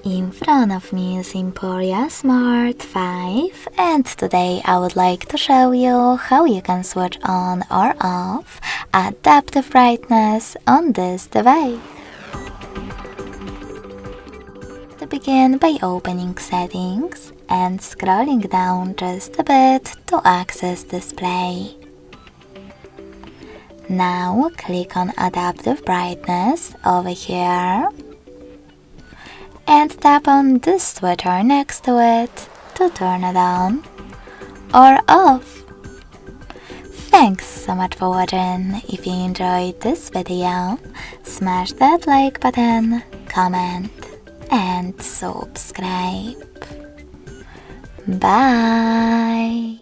In front of me is EMPORIA Smart 5, and today I would like to show you how you can switch on or off adaptive brightness on this device. To begin by opening settings and scrolling down just a bit to access display. Now click on adaptive brightness over here and tap on this switcher next to it to turn it on or off. Thanks so much for watching. If you enjoyed this video, smash that like button, comment and subscribe. Bye!